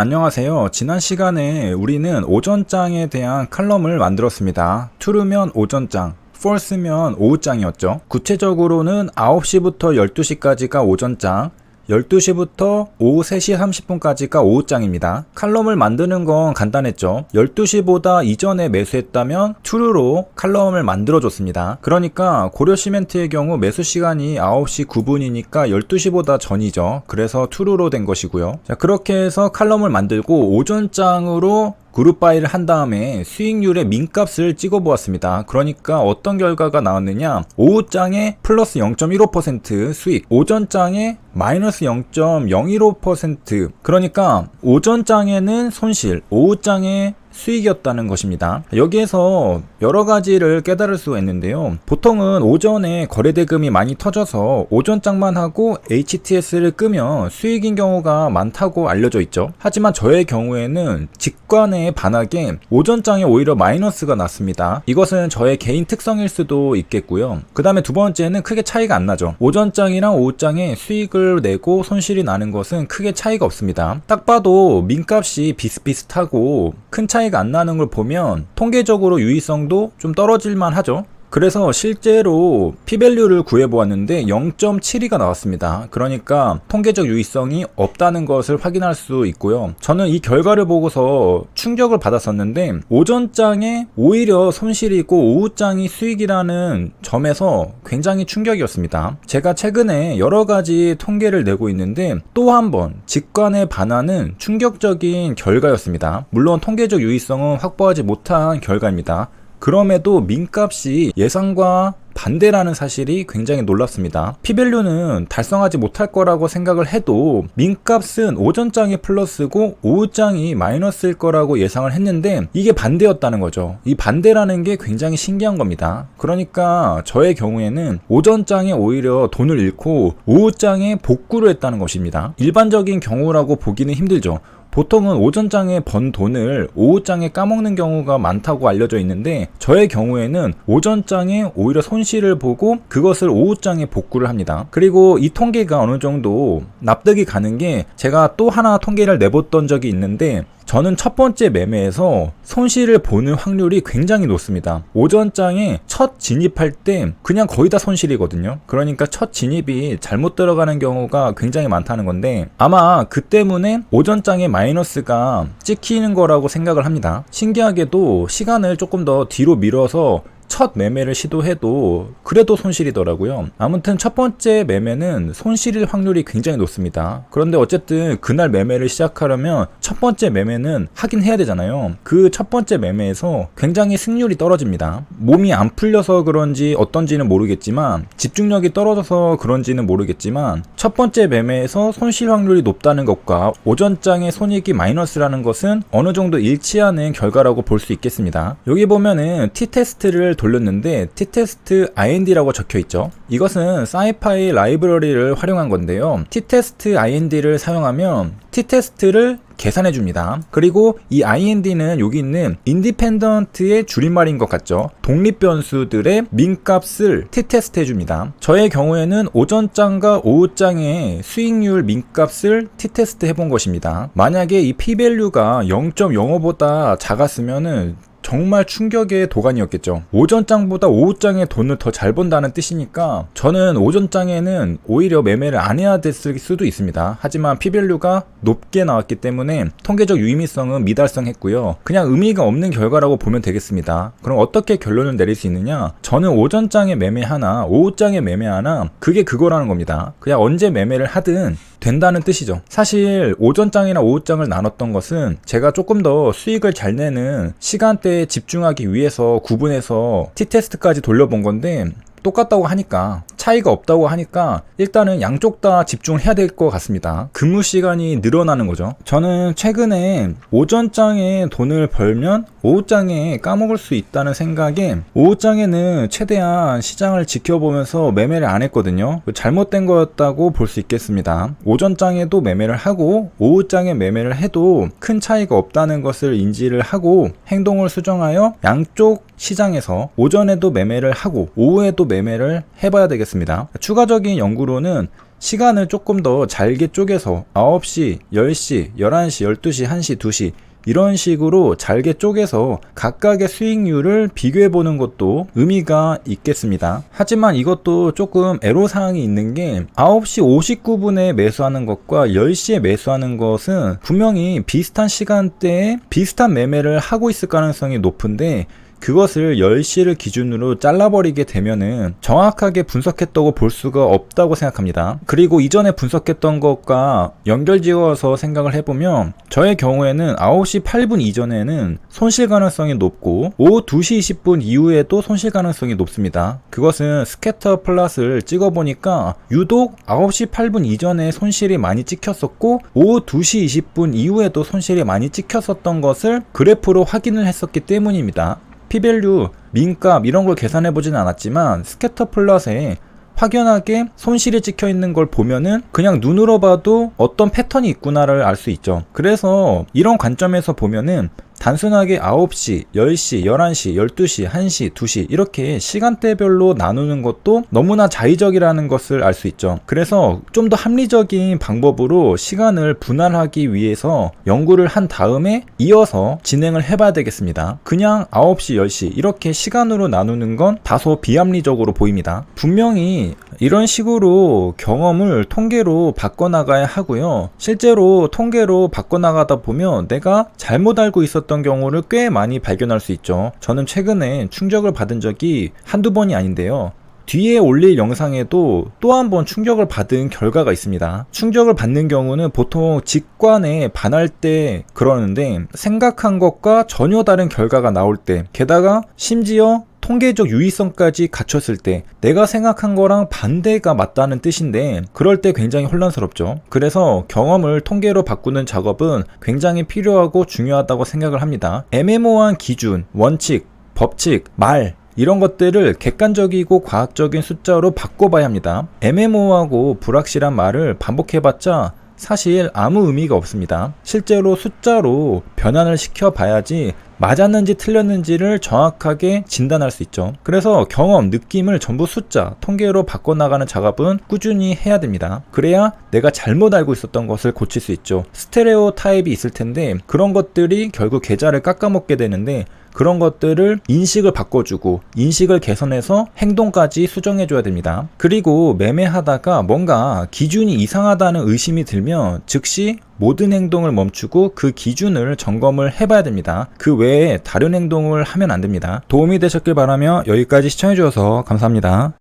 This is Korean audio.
안녕하세요. 지난 시간에 우리는 오전장에 대한 칼럼을 만들었습니다. true면 오전장, false면 오후장이었죠. 구체적으로는 9시부터 12시까지가 오전장, 12시부터 오후 3시 30분까지가 오후장입니다. 칼럼을 만드는 건 간단했죠. 12시보다 이전에 매수했다면 true로 칼럼을 만들어줬습니다. 그러니까 고려시멘트의 경우 매수 시간이 9시 9분이니까 12시보다 전이죠. 그래서 true로 된 것이고요. 자, 그렇게 해서 칼럼을 만들고 오전장으로 그룹 바이를 한 다음에 수익률의 민값을 찍어 보았습니다. 그러니까 어떤 결과가 나왔느냐, 오후장에 플러스 0.15% 수익, 오전장에 마이너스 0.015%, 그러니까 오전장에는 손실, 오후장에 수익이었다는 것입니다. 여기에서 여러 가지를 깨달을 수가 있는데요. 보통은 오전에 거래대금이 많이 터져서 오전장만 하고 HTS를 끄면 수익인 경우가 많다고 알려져 있죠. 하지만 저의 경우에는 직관에 반하게 오전장에 오히려 마이너스가 났습니다. 이것은 저의 개인 특성일 수도 있겠고요. 그 다음에 두 번째는 크게 차이가 안 나죠. 오전장이랑 오후장에 수익을 내고 손실이 나는 것은 크게 차이가 없습니다. 딱 봐도 민값이 비슷비슷하고 큰 차이가 안 나는 걸 보면 통계적으로 유의성도 좀 떨어질만 하죠. 그래서 실제로 P밸류를 구해보았는데 0.72가 나왔습니다. 그러니까 통계적 유의성이 없다는 것을 확인할 수 있고요. 저는 이 결과를 보고서 충격을 받았었는데 오전장에 오히려 손실이고 오후장이 수익이라는 점에서 굉장히 충격이었습니다. 제가 최근에 여러 가지 통계를 내고 있는데 또 한 번 직관에 반하는 충격적인 결과였습니다. 물론 통계적 유의성은 확보하지 못한 결과입니다. 그럼에도 민값이 예상과 반대라는 사실이 굉장히 놀랍습니다. P밸류는 달성하지 못할 거라고 생각을 해도 민값은 오전장이 플러스고 오후장이 마이너스일 거라고 예상을 했는데 이게 반대였다는 거죠. 이 반대라는 게 굉장히 신기한 겁니다. 그러니까 저의 경우에는 오전장에 오히려 돈을 잃고 오후장에 복구를 했다는 것입니다. 일반적인 경우라고 보기는 힘들죠. 보통은 오전장에 번 돈을 오후장에 까먹는 경우가 많다고 알려져 있는데 저의 경우에는 오전장에 오히려 손실을 보고 그것을 오후장에 복구를 합니다. 그리고 이 통계가 어느 정도 납득이 가는 게 제가 또 하나 통계를 내봤던 적이 있는데 저는 첫 번째 매매에서 손실을 보는 확률이 굉장히 높습니다. 오전장에 첫 진입할 때 그냥 거의 다 손실이거든요. 그러니까 첫 진입이 잘못 들어가는 경우가 굉장히 많다는 건데 아마 그 때문에 오전장에 마이너스가 찍히는 거라고 생각을 합니다. 신기하게도 시간을 조금 더 뒤로 밀어서 첫 매매를 시도해도 그래도 손실이더라고요. 아무튼 첫 번째 매매는 손실일 확률이 굉장히 높습니다. 그런데 어쨌든 그날 매매를 시작하려면 첫 번째 매매는 하긴 해야 되잖아요. 그 첫 번째 매매에서 굉장히 승률이 떨어집니다. 몸이 안 풀려서 그런지 어떤지는 모르겠지만 집중력이 떨어져서 그런지는 모르겠지만 첫 번째 매매에서 손실 확률이 높다는 것과 오전장의 손익이 마이너스라는 것은 어느 정도 일치하는 결과라고 볼 수 있겠습니다. 여기 보면은 T테스트를 돌렸는데 T테스트 IND라고 적혀있죠. 이것은 사이파이 라이브러리를 활용한 건데요. T테스트 IND를 사용하면 T테스트를 계산해 줍니다. 그리고 이 IND는 여기 있는 인디펜던트의 줄임말인 것 같죠. 독립 변수들의 민값을 T테스트 해줍니다. 저의 경우에는 오전장과 오후장의 수익률 민값을 T테스트 해본 것입니다. 만약에 이 P밸류가 0.05보다 작았으면은 정말 충격의 도가니였겠죠. 오전장보다 오후장에 돈을 더 잘 번다는 뜻이니까 저는 오전장에는 오히려 매매를 안 해야 됐을 수도 있습니다. 하지만 P밸류가 높게 나왔기 때문에 통계적 유의미성은 미달성했고요. 그냥 의미가 없는 결과라고 보면 되겠습니다. 그럼 어떻게 결론을 내릴 수 있느냐? 저는 오전장에 매매하나 오후장에 매매하나 그게 그거라는 겁니다. 그냥 언제 매매를 하든 된다는 뜻이죠. 사실 오전장이나 오후장을 나눴던 것은 제가 조금 더 수익을 잘 내는 시간대에 집중하기 위해서 구분해서 T테스트까지 돌려본 건데 똑같다고 하니까 차이가 없다고 하니까 일단은 양쪽 다 집중해야 될 것 같습니다. 근무 시간이 늘어나는 거죠. 저는 최근에 오전장에 돈을 벌면 오후장에 까먹을 수 있다는 생각에 오후장에는 최대한 시장을 지켜보면서 매매를 안 했거든요. 잘못된 거였다고 볼 수 있겠습니다. 오전장에도 매매를 하고 오후장에 매매를 해도 큰 차이가 없다는 것을 인지를 하고 행동을 수정하여 양쪽 시장에서 오전에도 매매를 하고 오후에도 매매를 해봐야 되겠습니다. 추가적인 연구로는 시간을 조금 더 잘게 쪼개서 9시, 10시, 11시, 12시, 1시, 2시 이런 식으로 잘게 쪼개서 각각의 수익률을 비교해 보는 것도 의미가 있겠습니다. 하지만 이것도 조금 애로사항이 있는 게 9시 59분에 매수하는 것과 10시에 매수하는 것은 분명히 비슷한 시간대에 비슷한 매매를 하고 있을 가능성이 높은데 그것을 10시를 기준으로 잘라버리게 되면은 정확하게 분석했다고 볼 수가 없다고 생각합니다. 그리고 이전에 분석했던 것과 연결지어서 생각을 해보면 저의 경우에는 9시 8분 이전에는 손실 가능성이 높고 오후 2시 20분 이후에도 손실 가능성이 높습니다. 그것은 스캐터 플랫을 찍어보니까 유독 9시 8분 이전에 손실이 많이 찍혔었고 오후 2시 20분 이후에도 손실이 많이 찍혔었던 것을 그래프로 확인을 했었기 때문입니다. P밸류, 민값 이런 걸 계산해 보진 않았지만 스캐터 플롯에 확연하게 손실이 찍혀 있는 걸 보면은 그냥 눈으로 봐도 어떤 패턴이 있구나를 알 수 있죠. 그래서 이런 관점에서 보면은 단순하게 9시, 10시, 11시, 12시, 1시, 2시 이렇게 시간대별로 나누는 것도 너무나 자의적이라는 것을 알 수 있죠. 그래서 좀 더 합리적인 방법으로 시간을 분할하기 위해서 연구를 한 다음에 이어서 진행을 해봐야 되겠습니다. 그냥 9시, 10시 이렇게 시간으로 나누는 건 다소 비합리적으로 보입니다. 분명히 이런 식으로 경험을 통계로 바꿔나가야 하고요. 실제로 통계로 바꿔나가다 보면 내가 잘못 알고 있었던 경우를 꽤 많이 발견할 수 있죠. 저는 최근에 충격을 받은 적이 한두 번이 아닌데요. 뒤에 올릴 영상에도 또 한 번 충격을 받은 결과가 있습니다. 충격을 받는 경우는 보통 직관에 반할 때 그러는데 생각한 것과 전혀 다른 결과가 나올 때, 게다가 심지어 통계적 유의성까지 갖췄을 때 내가 생각한 거랑 반대가 맞다는 뜻인데 그럴 때 굉장히 혼란스럽죠. 그래서 경험을 통계로 바꾸는 작업은 굉장히 필요하고 중요하다고 생각을 합니다. 애매모호한 기준, 원칙, 법칙, 말 이런 것들을 객관적이고 과학적인 숫자로 바꿔봐야 합니다. 애매모호하고 불확실한 말을 반복해봤자 사실 아무 의미가 없습니다. 실제로 숫자로 변환을 시켜봐야지 맞았는지 틀렸는지를 정확하게 진단할 수 있죠. 그래서 경험, 느낌을 전부 숫자, 통계로 바꿔나가는 작업은 꾸준히 해야 됩니다. 그래야 내가 잘못 알고 있었던 것을 고칠 수 있죠. 스테레오 타입이 있을 텐데 그런 것들이 결국 계좌를 깎아먹게 되는데 그런 것들을 인식을 바꿔주고 인식을 개선해서 행동까지 수정해줘야 됩니다. 그리고 매매하다가 뭔가 기준이 이상하다는 의심이 들면 즉시 모든 행동을 멈추고 그 기준을 점검을 해봐야 됩니다. 그 외에 다른 행동을 하면 안 됩니다. 도움이 되셨길 바라며 여기까지 시청해주셔서 감사합니다.